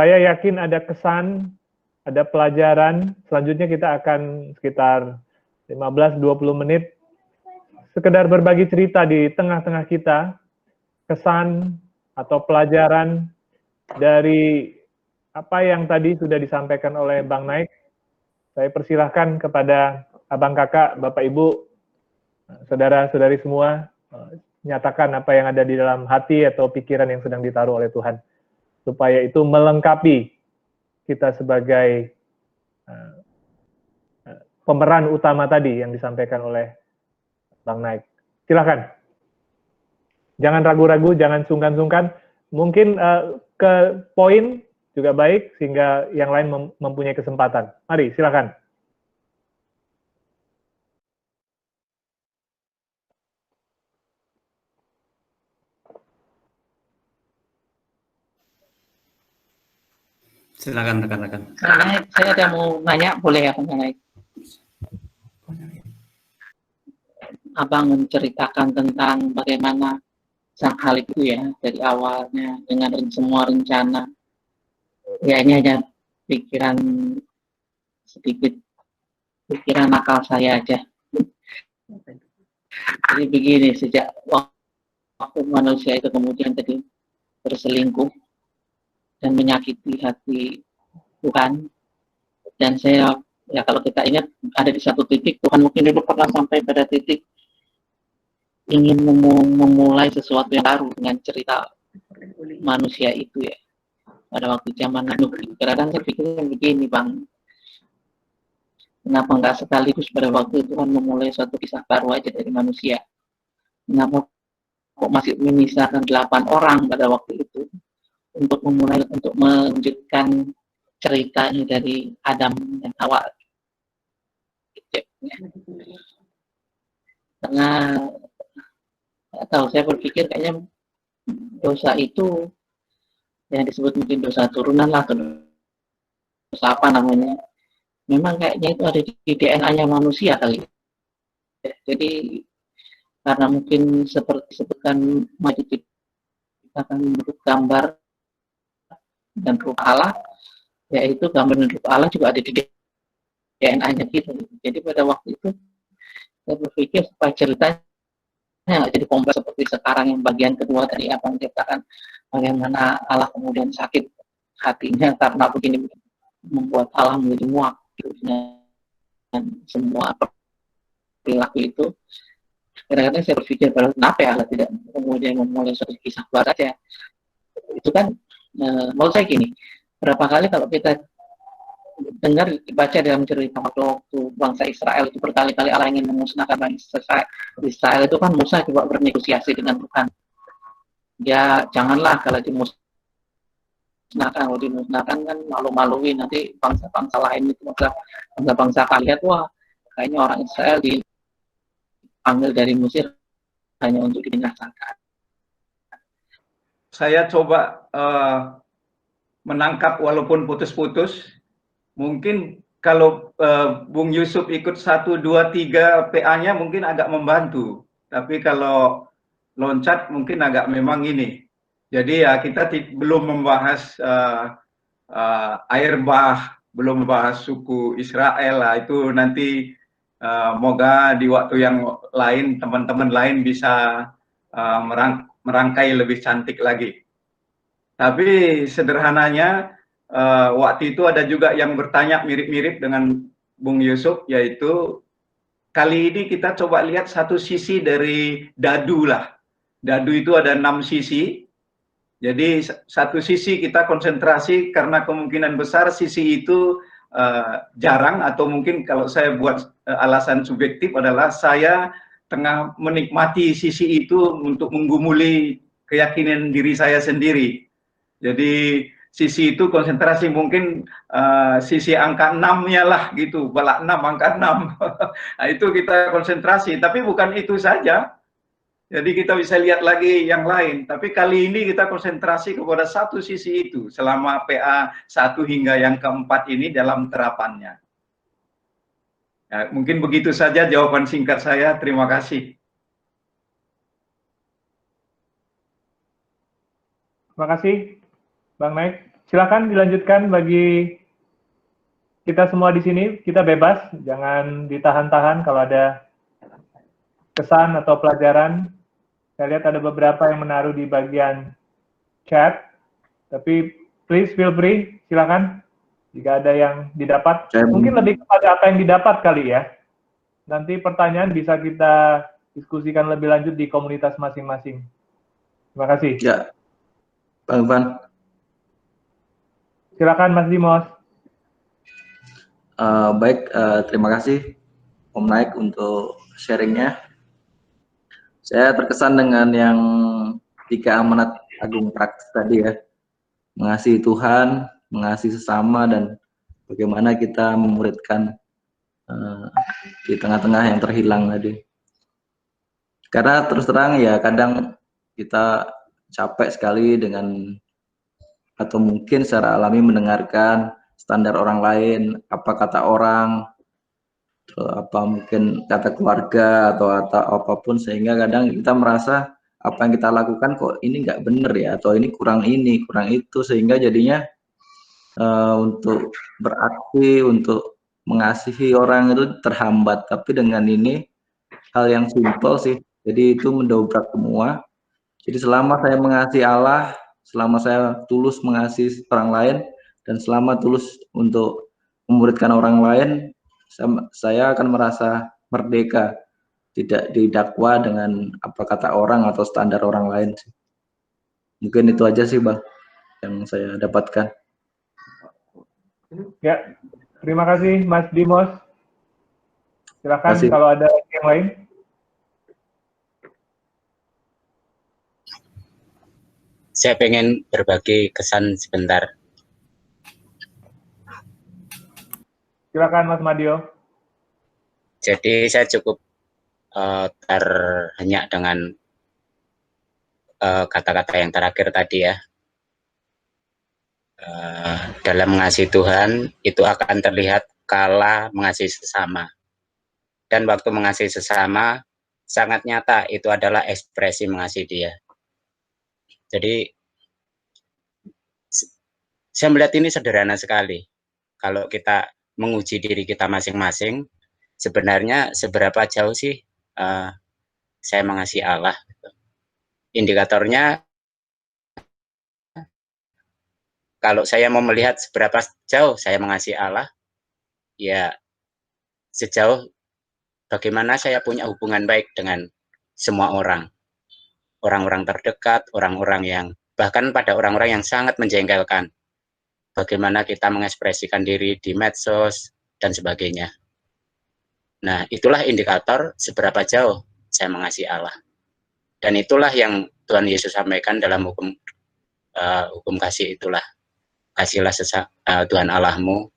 Saya yakin ada kesan, ada pelajaran. Selanjutnya kita akan sekitar 15-20 menit sekedar berbagi cerita di tengah-tengah kita, kesan atau pelajaran dari apa yang tadi sudah disampaikan oleh Bang Naik. Saya persilahkan kepada abang kakak, bapak ibu, saudara-saudari semua, nyatakan apa yang ada di dalam hati atau pikiran yang sedang ditaruh oleh Tuhan, supaya itu melengkapi kita sebagai pemeran utama tadi yang disampaikan oleh Bang Naik. Silakan. Jangan ragu-ragu, jangan sungkan-sungkan. Mungkin ke poin juga baik, sehingga yang lain mempunyai kesempatan. Mari, silakan. Silakan rekan-rekan. Saya ada mau nanya, boleh ya Bang Naik? Abang menceritakan tentang bagaimana sang hal itu ya, dari awalnya dengan semua rencana. Ya ini hanya pikiran sedikit, pikiran akal saya aja. Jadi begini, sejak waktu manusia itu kemudian tadi berselingkuh dan menyakiti hati Tuhan, dan saya, ya kalau kita ingat ada di satu titik, Tuhan mungkin dulu pernah sampai pada titik ingin memulai sesuatu yang baru dengan cerita manusia itu ya, pada waktu zaman Nuh. Kadang saya pikirnya begini Bang, kenapa nggak sekaligus pada waktu Tuhan memulai suatu kisah baru aja dari manusia? Kenapa kok masih memisahkan 8 orang pada waktu itu untuk memulai, untuk melanjutkan ceritanya dari Adam dan Hawa? Karena atau saya berpikir kayaknya dosa itu yang disebut mungkin dosa turunan lah, atau dosa apa namanya, memang kayaknya itu ada di DNA-nya manusia kali. Jadi karena mungkin seperti disebutkan maju akan bentuk gambar dan rupa Allah, yaitu gambar dan rupa Allah juga ada di DNA-nya kita. Jadi pada waktu itu saya berpikir supaya ceritanya nggak jadi kompleks seperti sekarang yang bagian kedua tadi apa yang dikatakan, bagaimana Allah kemudian sakit hatinya karena begini, membuat Allah menjadi muak dan semua perilaku itu. Kadang-kadang saya berpikir, kenapa ya Allah tidak kemudian memulai suatu kisah baru saja? Itu kan menurut saya gini, berapa kali kalau kita dengar baca dalam cerita waktu bangsa Israel itu berkali-kali Allah ingin memusnahkan bangsa Israel itu kan Musa coba bernegosiasi dengan Tuhan. Ya janganlah kalau dimusnahkan, kalau dimusnahkan kan malu-maluin nanti bangsa-bangsa lain itu, bangsa-bangsa kalian, wah kayaknya orang Israel diambil dari Mesir hanya untuk dibinasakan. Saya coba menangkap walaupun putus-putus. Mungkin kalau Bung Yusuf ikut 1, 2, 3 PA-nya mungkin agak membantu. Tapi kalau loncat mungkin agak memang ini. Jadi ya kita belum membahas air bah, belum membahas suku Israel lah. Itu nanti moga di waktu yang lain teman-teman lain bisa merangkai lebih cantik lagi. Tapi sederhananya waktu itu ada juga yang bertanya mirip-mirip dengan Bung Yusuf, yaitu kali ini kita coba lihat satu sisi dari dadu lah. Dadu itu ada 6 sisi. Jadi satu sisi kita konsentrasi karena kemungkinan besar sisi itu jarang, atau mungkin kalau saya buat alasan subjektif adalah saya tengah menikmati sisi itu untuk menggumuli keyakinan diri saya sendiri. Jadi sisi itu konsentrasi mungkin sisi angka 6-nya lah gitu, balak 6, angka 6. Nah, itu kita konsentrasi, tapi bukan itu saja. Jadi kita bisa lihat lagi yang lain, tapi kali ini kita konsentrasi kepada satu sisi itu selama PA 1 hingga yang keempat ini dalam terapannya. Ya, mungkin begitu saja jawaban singkat saya, terima kasih. Terima kasih, Bang Naik. Silakan dilanjutkan bagi kita semua di sini. Kita bebas, jangan ditahan-tahan kalau ada kesan atau pelajaran. Saya lihat ada beberapa yang menaruh di bagian chat, tapi please feel free, silakan. Jika ada yang didapat, mungkin lebih kepada apa yang didapat kali ya. Nanti pertanyaan bisa kita diskusikan lebih lanjut di komunitas masing-masing. Terima kasih. Ya, Bang Ivan. Silakan Mas Dimos. Baik, terima kasih Om Naik untuk sharingnya. Saya terkesan dengan yang 3 amanat agung praktis tadi ya. Mengasihi Tuhan, mengasihi sesama, dan bagaimana kita memuridkan di tengah-tengah yang terhilang tadi. Karena terus terang ya kadang kita capek sekali dengan, atau mungkin secara alami mendengarkan standar orang lain, apa kata orang, apa mungkin kata keluarga atau apapun, sehingga kadang kita merasa apa yang kita lakukan kok ini nggak bener ya, atau ini, kurang itu, sehingga jadinya untuk beraksi, untuk mengasihi orang itu terhambat. Tapi dengan ini hal yang simpel sih, jadi itu mendobrak semua. Jadi selama saya mengasihi Allah, selama saya tulus mengasihi orang lain, dan selama tulus untuk memuridkan orang lain, saya akan merasa merdeka, tidak didakwa dengan apa kata orang atau standar orang lain. Mungkin itu aja sih Bang yang saya dapatkan. Ya, terima kasih Mas Dimos. Silakan Terima kasih. kalau ada yang lain. Saya pengen berbagi kesan sebentar. Silakan Mas Madio. Jadi saya cukup terhenyak dengan kata-kata yang terakhir tadi ya. Dalam mengasihi Tuhan itu akan terlihat kala mengasihi sesama. Dan waktu mengasihi sesama sangat nyata, itu adalah ekspresi mengasihi Dia. Jadi saya melihat ini sederhana sekali. Kalau kita menguji diri kita masing-masing, sebenarnya seberapa jauh sih saya mengasihi Allah. Indikatornya, kalau saya mau melihat seberapa jauh saya mengasihi Allah, ya sejauh bagaimana saya punya hubungan baik dengan semua orang. Orang-orang terdekat, orang-orang yang, bahkan pada orang-orang yang sangat menjengkelkan. Bagaimana kita mengekspresikan diri di medsos, dan sebagainya. Nah, itulah indikator seberapa jauh saya mengasihi Allah. Dan itulah yang Tuhan Yesus sampaikan dalam hukum kasih itulah. Kasihlah Tuhan Allahmu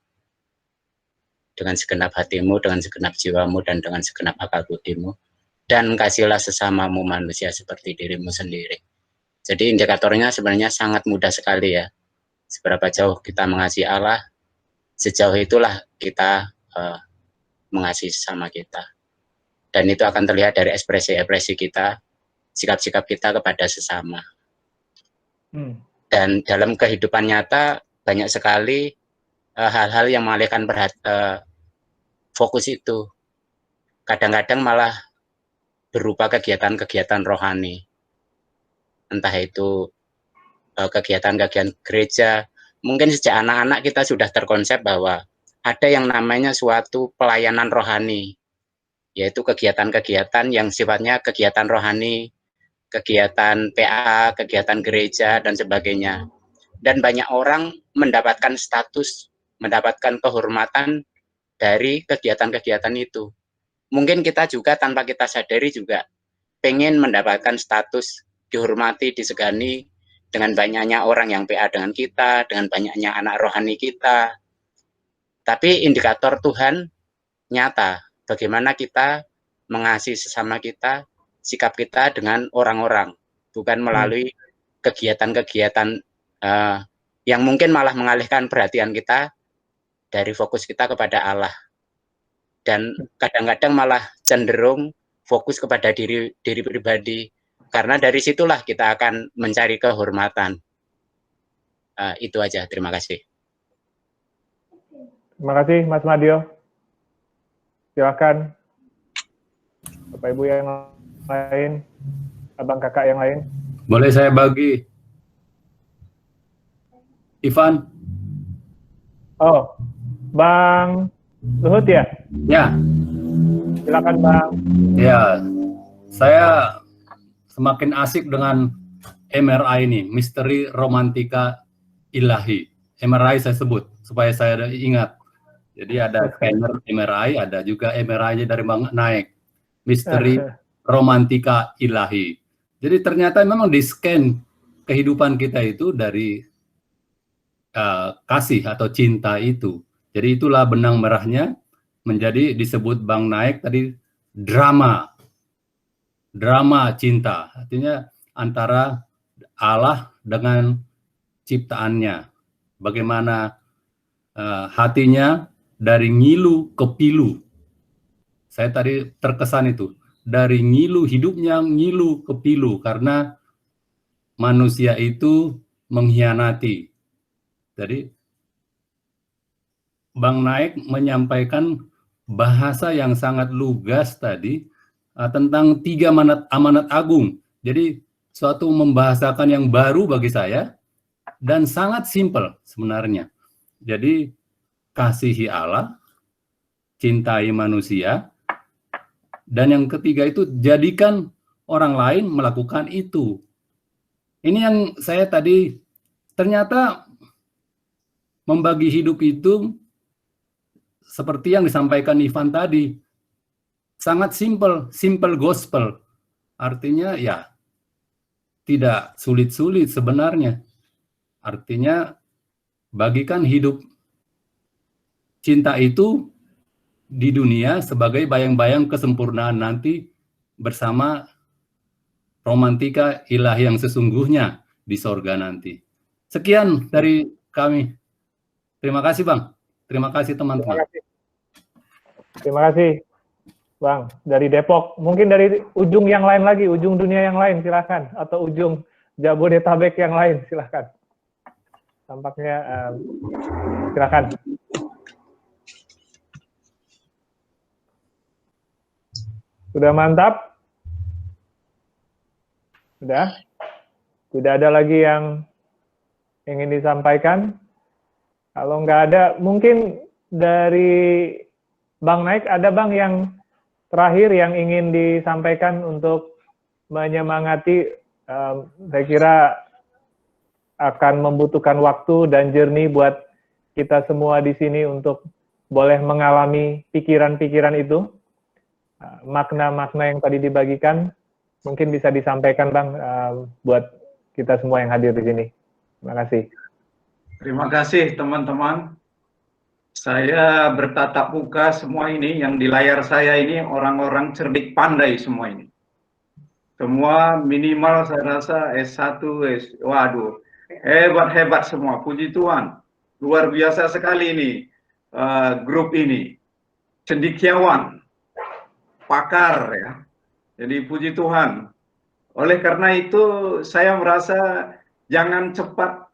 dengan segenap hatimu, dengan segenap jiwamu, dan dengan segenap akal budimu. Dan kasihlah sesamamu manusia seperti dirimu sendiri. Jadi indikatornya sebenarnya sangat mudah sekali ya. Seberapa jauh kita mengasihi Allah, sejauh itulah kita mengasihi sesama kita. Dan itu akan terlihat dari ekspresi-ekspresi kita, sikap-sikap kita kepada sesama. Dan dalam kehidupan nyata banyak sekali hal-hal yang mengalihkan fokus itu. Kadang-kadang malah berupa kegiatan-kegiatan rohani. Entah itu kegiatan-kegiatan gereja. Mungkin sejak anak-anak kita sudah terkonsep bahwa ada yang namanya suatu pelayanan rohani, yaitu kegiatan-kegiatan yang sifatnya kegiatan rohani, kegiatan PA, kegiatan gereja, dan sebagainya. Dan banyak orang mendapatkan status, mendapatkan kehormatan dari kegiatan-kegiatan itu. Mungkin kita juga tanpa kita sadari juga pengen mendapatkan status, dihormati, disegani dengan banyaknya orang yang PA dengan kita, dengan banyaknya anak rohani kita. Tapi indikator Tuhan nyata, bagaimana kita mengasihi sesama kita, sikap kita dengan orang-orang, bukan melalui kegiatan-kegiatan yang mungkin malah mengalihkan perhatian kita dari fokus kita kepada Allah. Dan kadang-kadang malah cenderung fokus kepada diri pribadi, karena dari situlah kita akan mencari kehormatan. Itu aja, terima kasih. Terima kasih Mas Madio. Silakan Bapak Ibu yang lain, abang kakak yang lain. Boleh saya bagi? Ivan? Oh, Bang Luhut ya? Ya. Silakan Bang. Ya, saya semakin asik dengan MRI ini, Misteri Romantika Ilahi. MRI saya sebut, supaya saya ingat. Jadi ada scanner MRI, ada juga MRI-nya dari Bang Naik. Misteri Romantika Ilahi. Jadi ternyata memang di-scan kehidupan kita itu dari kasih atau cinta itu. Jadi itulah benang merahnya menjadi disebut Bang Naik tadi drama cinta. Artinya antara Allah dengan ciptaannya. Bagaimana hatinya dari ngilu ke pilu. Saya tadi terkesan itu. Dari ngilu, hidupnya ngilu ke pilu. Karena manusia itu mengkhianati. Jadi Bang Naik menyampaikan bahasa yang sangat lugas tadi tentang 3 amanat agung. Jadi suatu membahasakan yang baru bagi saya dan sangat simpel sebenarnya. Jadi kasihi Allah, cintai manusia, dan yang ketiga itu jadikan orang lain melakukan itu. Ini yang saya tadi ternyata membagi hidup itu seperti yang disampaikan Ivan tadi, sangat simple gospel. Artinya ya tidak sulit-sulit sebenarnya. Artinya bagikan hidup cinta itu di dunia sebagai bayang-bayang kesempurnaan nanti bersama romantika ilahi yang sesungguhnya di sorga nanti. Sekian dari kami. Terima kasih Bang. Terima kasih teman-teman. Terima kasih Bang. Dari Depok. Mungkin dari ujung yang lain lagi, ujung dunia yang lain silakan. Atau ujung Jabodetabek yang lain silakan. Tampaknya silakan. Sudah mantap? Sudah? Tidak ada lagi yang ingin disampaikan? Kalau nggak ada, mungkin dari Bang Naik, ada Bang yang terakhir yang ingin disampaikan untuk menyemangati, saya kira akan membutuhkan waktu dan journey buat kita semua di sini untuk boleh mengalami pikiran-pikiran itu. Makna-makna yang tadi dibagikan mungkin bisa disampaikan Bang buat kita semua yang hadir di sini. Terima kasih. Terima kasih teman-teman. Saya bertatap muka semua ini, yang di layar saya ini orang-orang cerdik pandai semua ini. Semua minimal saya rasa S1, waduh, hebat-hebat semua, puji Tuhan. Luar biasa sekali ini, grup ini. Cendekiawan, pakar ya. Jadi puji Tuhan. Oleh karena itu saya merasa jangan cepat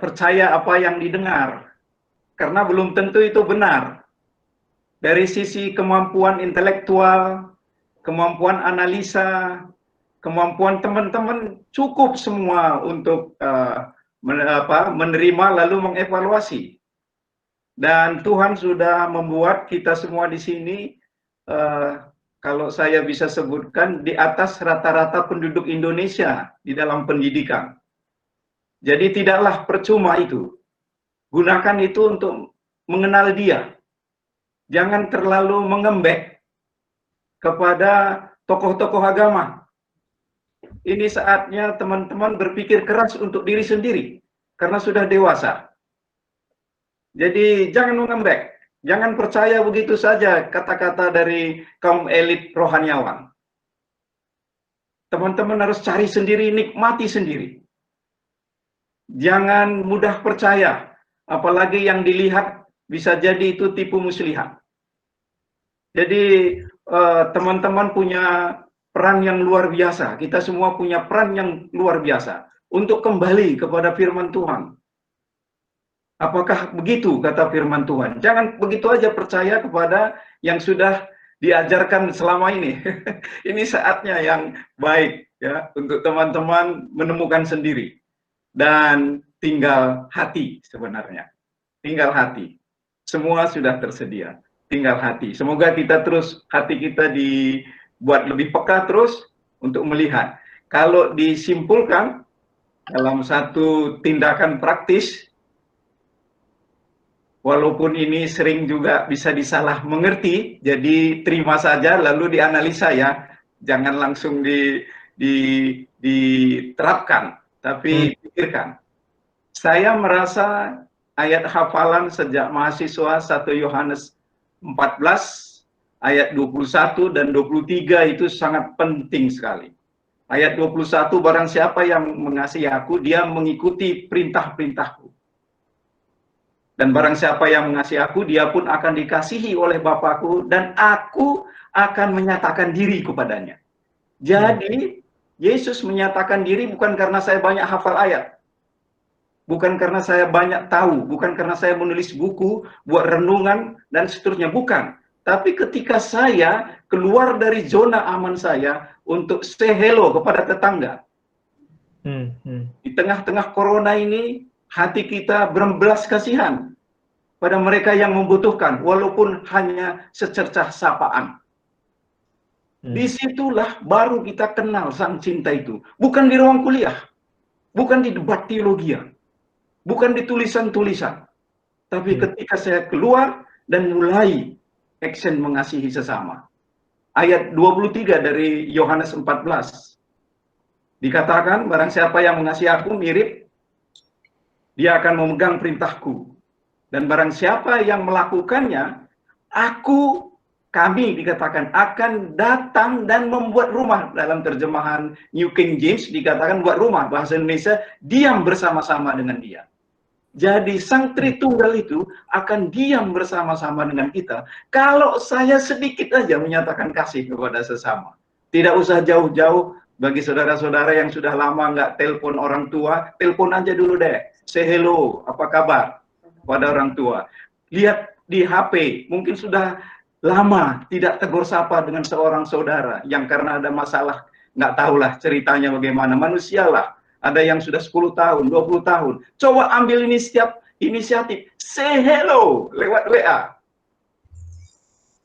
percaya apa yang didengar, karena belum tentu itu benar. Dari sisi kemampuan intelektual, kemampuan analisa, kemampuan teman-teman cukup semua untuk menerima lalu mengevaluasi. Dan Tuhan sudah membuat kita semua di sini, kalau saya bisa sebutkan, di atas rata-rata penduduk Indonesia di dalam pendidikan. Jadi tidaklah percuma itu. Gunakan itu untuk mengenal dia. Jangan terlalu mengembek kepada tokoh-tokoh agama. Ini saatnya teman-teman berpikir keras untuk diri sendiri, karena sudah dewasa. Jadi jangan mengembek, jangan percaya begitu saja kata-kata dari kaum elit rohaniawan. Teman-teman harus cari sendiri, nikmati sendiri. Jangan mudah percaya, apalagi yang dilihat bisa jadi itu tipu muslihat. Jadi teman-teman punya peran yang luar biasa, kita semua punya peran yang luar biasa untuk kembali kepada firman Tuhan. Apakah begitu kata firman Tuhan? Jangan begitu aja percaya kepada yang sudah diajarkan selama ini. Ini saatnya yang baik ya untuk teman-teman menemukan sendiri. Dan tinggal hati sebenarnya. Tinggal hati. Semua sudah tersedia. Tinggal hati. Semoga kita terus, hati kita dibuat lebih peka terus untuk melihat. Kalau disimpulkan dalam satu tindakan praktis, walaupun ini sering juga bisa disalah mengerti, jadi terima saja lalu dianalisa ya, jangan langsung diterapkan, tapi pikirkan. Saya merasa ayat hafalan sejak mahasiswa 1 Yohanes 14 ayat 21 dan 23 itu sangat penting sekali. Ayat 21, barang siapa yang mengasihi aku, dia mengikuti perintah-perintahku. Dan barang siapa yang mengasihi aku, dia pun akan dikasihi oleh Bapakku, dan aku akan menyatakan diri kepadanya. Jadi, Yesus menyatakan diri bukan karena saya banyak hafal ayat. Bukan karena saya banyak tahu, bukan karena saya menulis buku, buat renungan, dan seterusnya. Bukan. Tapi ketika saya keluar dari zona aman saya untuk say hello kepada tetangga. Di tengah-tengah corona ini, hati kita berbelas kasihan pada mereka yang membutuhkan, walaupun hanya secercah sapaan. Disitulah baru kita kenal sang cinta itu. Bukan di ruang kuliah, bukan di debat teologi, bukan di tulisan-tulisan. Tapi ketika saya keluar dan mulai action mengasihi sesama. Ayat 23 dari Yohanes 14. Dikatakan, barang siapa yang mengasihi aku mirip, dia akan memegang perintahku. Dan barang siapa yang melakukannya, kami dikatakan akan datang dan membuat rumah. Dalam terjemahan New King James dikatakan buat rumah. Bahasa Indonesia, diam bersama-sama dengan dia. Jadi Sang Tritunggal itu akan diam bersama-sama dengan kita. Kalau saya sedikit aja menyatakan kasih kepada sesama. Tidak usah jauh-jauh. Bagi saudara-saudara yang sudah lama nggak telepon orang tua, telepon aja dulu deh. Say hello, apa kabar pada orang tua. Lihat di HP, mungkin sudah lama tidak tegur sapa dengan seorang saudara yang karena ada masalah, nggak tahulah ceritanya bagaimana, manusialah. Ada yang sudah 10 tahun, 20 tahun. Coba ambil inisiatif, say hello lewat WA.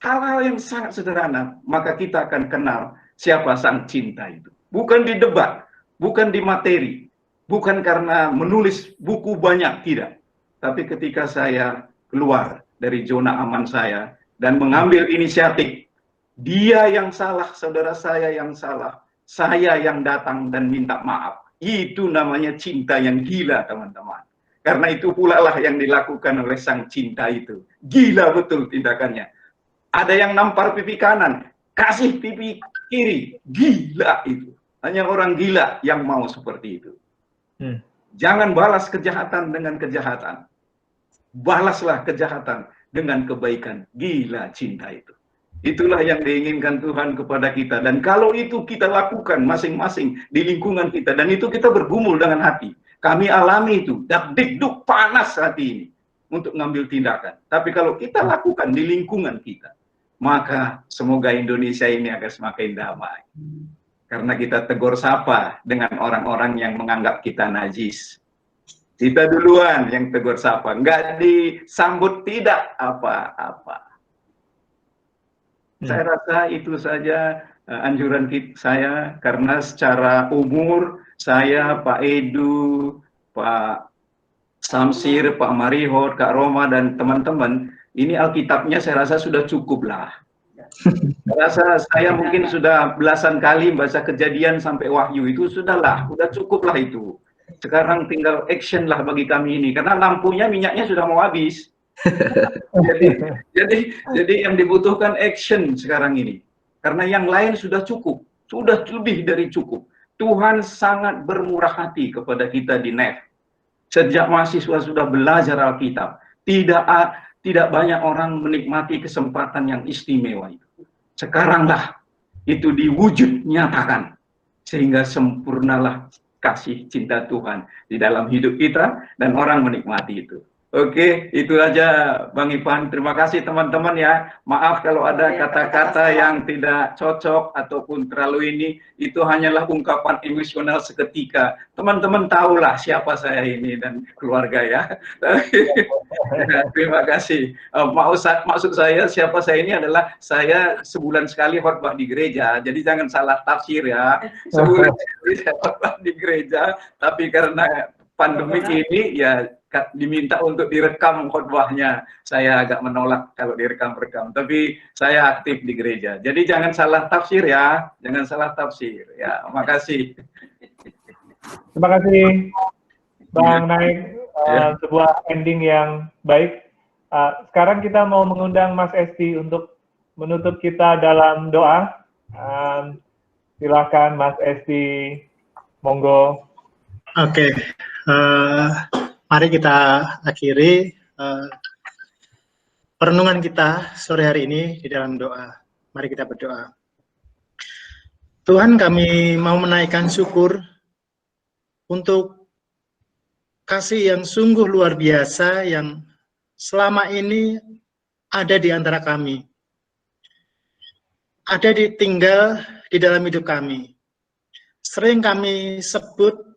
Hal-hal yang sangat sederhana, maka kita akan kenal siapa sang cinta itu. Bukan di debat, bukan di materi, bukan karena menulis buku banyak, tidak. Tapi ketika saya keluar dari zona aman saya dan mengambil inisiatif, dia yang salah, saudara saya yang salah, saya yang datang dan minta maaf. Itu namanya cinta yang gila, teman-teman. Karena itu pula lah yang dilakukan oleh sang cinta itu. Gila betul tindakannya. Ada yang nampar pipi kanan, kasih pipi kiri. Gila itu. Hanya orang gila yang mau seperti itu. Jangan balas kejahatan dengan kejahatan. Balaslah kejahatan dengan kebaikan. Gila cinta itu. Itulah yang diinginkan Tuhan kepada kita. Dan kalau itu kita lakukan masing-masing di lingkungan kita. Dan itu kita bergumul dengan hati. Kami alami itu. Dak-dik-duk panas hati ini. Untuk ngambil tindakan. Tapi kalau kita lakukan di lingkungan kita. Maka semoga Indonesia ini akan semakin damai. Karena kita tegur sapa dengan orang-orang yang menganggap kita najis. Kita duluan yang tegur sapa. Nggak disambut tidak apa-apa. Saya rasa itu saja anjuran saya, karena secara umur saya, Pak Edu, Pak Samsir, Pak Marihor, Kak Roma, dan teman-teman, ini Alkitabnya saya rasa sudah cukup lah. Saya rasa saya mungkin sudah belasan kali baca Kejadian sampai Wahyu, itu sudahlah, sudah cukup lah itu. Sekarang tinggal action lah bagi kami ini, karena lampunya, minyaknya sudah mau habis. jadi yang dibutuhkan action sekarang ini, karena yang lain sudah cukup, sudah lebih dari cukup. Tuhan sangat bermurah hati kepada kita di NEF. Sejak mahasiswa sudah belajar Alkitab, tidak banyak orang menikmati kesempatan yang istimewa itu. Sekaranglah itu diwujud nyatakan, sehingga sempurnalah kasih cinta Tuhan di dalam hidup kita dan orang menikmati itu. Oke, itu aja Bang Ivan. Terima kasih teman-teman ya. Maaf kalau ada kata-kata yang tidak cocok ataupun terlalu ini. Itu hanyalah ungkapan emosional seketika. Teman-teman tahulah siapa saya ini dan keluarga ya. Terima kasih. Maksud saya siapa saya ini adalah saya sebulan sekali khotbah di gereja. Jadi jangan salah tafsir ya. Sebulan sekali saya khotbah di gereja. Tapi karena pandemi ini ya diminta untuk direkam khotbahnya. Saya agak menolak kalau direkam-rekam, tapi saya aktif di gereja. Jadi jangan salah tafsir ya, jangan salah tafsir ya. Makasih. Terima kasih Bang Naik, sebuah ending yang baik. Sekarang kita mau mengundang Mas Esti untuk menutup kita dalam doa. Silakan Mas Esti, monggo. Oke. Mari kita akhiri perenungan kita sore hari ini di dalam doa. Mari kita berdoa. Tuhan, kami mau menaikkan syukur untuk kasih yang sungguh luar biasa yang selama ini ada di antara kami. Ada tinggal di dalam hidup kami. Sering kami sebut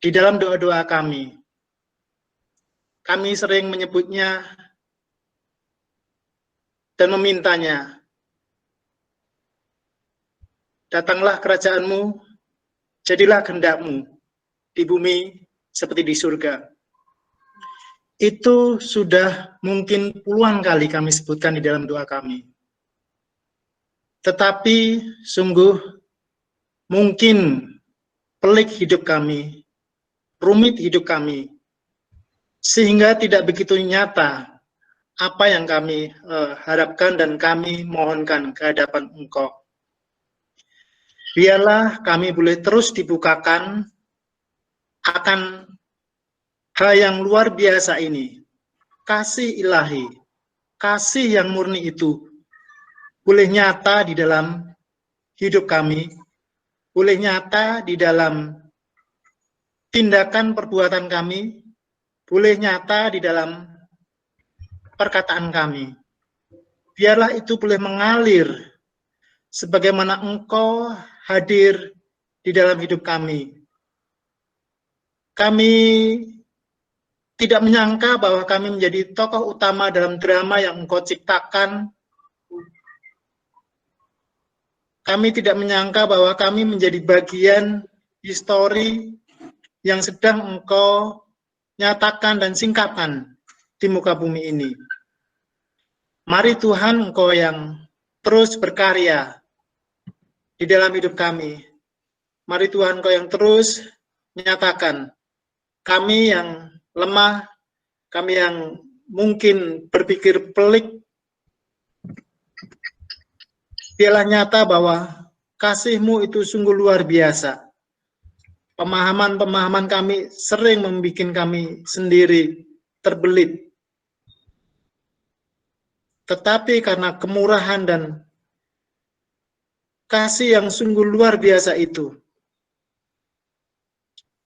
di dalam doa-doa kami sering menyebutnya dan memintanya, datanglah kerajaan-Mu, jadilah kehendak-Mu di bumi seperti di surga. Itu sudah mungkin puluhan kali kami sebutkan di dalam doa kami. Tetapi sungguh mungkin pelik hidup kami, rumit hidup kami, sehingga tidak begitu nyata apa yang kami harapkan dan kami mohonkan ke hadapan Engkau. Biarlah kami boleh terus dibukakan akan hal yang luar biasa ini, kasih ilahi, kasih yang murni itu boleh nyata di dalam hidup kami, boleh nyata di dalam tindakan perbuatan kami, boleh nyata di dalam perkataan kami. Biarlah itu boleh mengalir sebagaimana Engkau hadir di dalam hidup kami. Kami tidak menyangka bahwa kami menjadi tokoh utama dalam drama yang Engkau ciptakan. Kami tidak menyangka bahwa kami menjadi bagian histori yang sedang Engkau nyatakan dan singkapkan di muka bumi ini. Mari Tuhan, Engkau yang terus berkarya di dalam hidup kami. Mari Tuhan, Engkau yang terus menyatakan kami yang lemah, kami yang mungkin berpikir pelik, biarlah nyata bahwa kasih-Mu itu sungguh luar biasa. Pemahaman-pemahaman kami sering membuat kami sendiri terbelit. Tetapi karena kemurahan dan kasih yang sungguh luar biasa itu,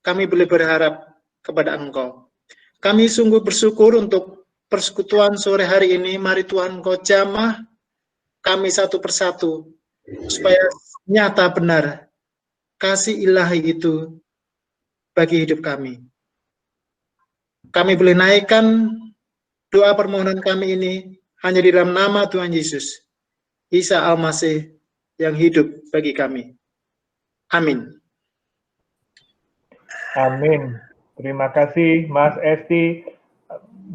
kami boleh berharap kepada Engkau. Kami sungguh bersyukur untuk persekutuan sore hari ini. Mari Tuhan, Engkau jamah kami satu persatu, supaya nyata benar kasih ilahi itu bagi hidup kami. Kami boleh naikkan doa permohonan kami ini hanya di dalam nama Tuhan Yesus, Isa Al-Masih yang hidup bagi kami. Amin. Amin. Terima kasih Mas Esti.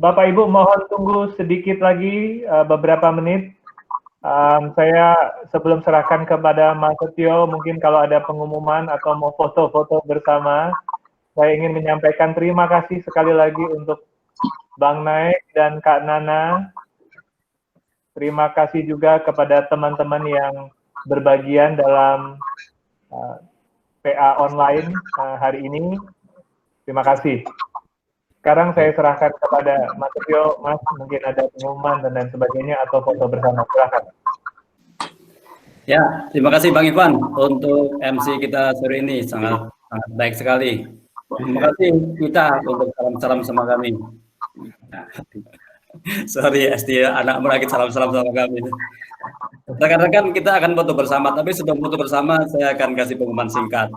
Bapak Ibu mohon tunggu sedikit lagi, beberapa menit. Saya sebelum serahkan kepada Mas Setio, mungkin kalau ada pengumuman atau mau foto-foto bersama, saya ingin menyampaikan terima kasih sekali lagi untuk Bang Naik dan Kak Nana. Terima kasih juga kepada teman-teman yang berbagian dalam PA online hari ini. Terima kasih. Sekarang saya serahkan kepada Mas Setio, Mas, mungkin ada pengumuman dan lain sebagainya atau foto bersama. Silakan. Ya, terima kasih Bang Ivan untuk MC kita sore ini, sangat baik sekali. Terima kasih kita untuk salam-salam sama kami. Sorry Esti, anakmu lagi salam-salam sama kami. Rekan-rekan kita akan foto bersama, tapi sebelum foto bersama saya akan kasih pengumuman singkat.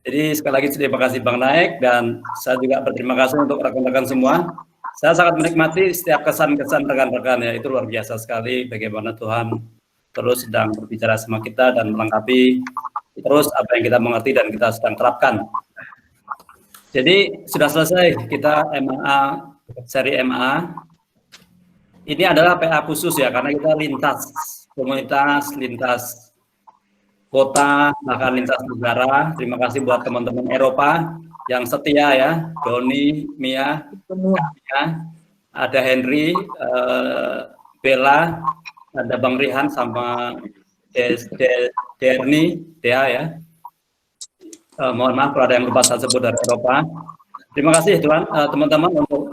Jadi sekali lagi terima kasih Bang Naik, dan saya juga berterima kasih untuk rekan-rekan semua. Saya sangat menikmati setiap kesan-kesan rekan-rekan, ya, itu luar biasa sekali bagaimana Tuhan terus sedang berbicara sama kita dan melengkapi terus apa yang kita mengerti dan kita sedang terapkan. Jadi sudah selesai kita MA, seri MA. Ini adalah PA khusus ya, karena kita lintas komunitas, lintas kota, bahkan lintas negara. Terima kasih buat teman-teman Eropa yang setia ya, Doni, Mia, ada Henry, Bella, ada Bang Rihan sama Derni, Dea ya. Mohon maaf kalau ada yang lupa saya sebut dari Eropa. Terima kasih teman-teman untuk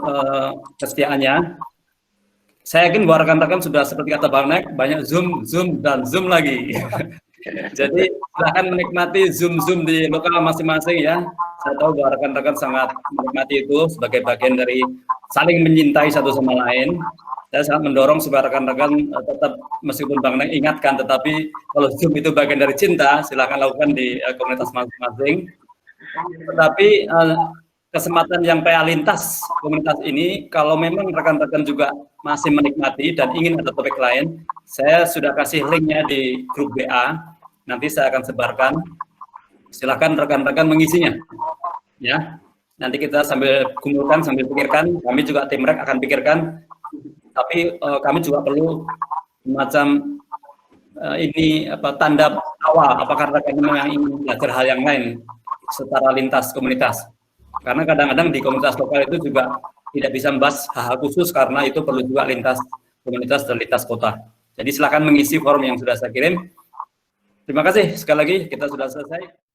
kesetiaannya. Saya yakin bahwa rekan-rekan sudah seperti kata Bang Nek, banyak zoom lagi. Jadi silahkan menikmati zoom di lokal masing-masing ya. Saya tahu bahwa rekan-rekan sangat menikmati itu sebagai bagian dari saling mencintai satu sama lain. Saya sangat mendorong supaya rekan-rekan tetap, meskipun Bang Nek ingatkan, tetapi kalau zoom itu bagian dari cinta, silahkan lakukan di komunitas masing-masing. Tetapi kesempatan yang PA lintas komunitas ini, kalau memang rekan-rekan juga masih menikmati dan ingin ada topik lain, saya sudah kasih linknya di grup BA, nanti saya akan sebarkan, silakan rekan-rekan mengisinya, ya. Nanti kita sambil kumpulkan, sambil pikirkan, kami juga tim rek akan pikirkan, tapi kami juga perlu semacam ini tanda awal, apakah rekan memang ingin belajar hal yang lain secara lintas komunitas. Karena kadang-kadang di komunitas lokal itu juga tidak bisa membahas hal-hal khusus karena itu perlu juga lintas komunitas dan lintas kota. Jadi silakan mengisi form yang sudah saya kirim. Terima kasih sekali lagi, kita sudah selesai.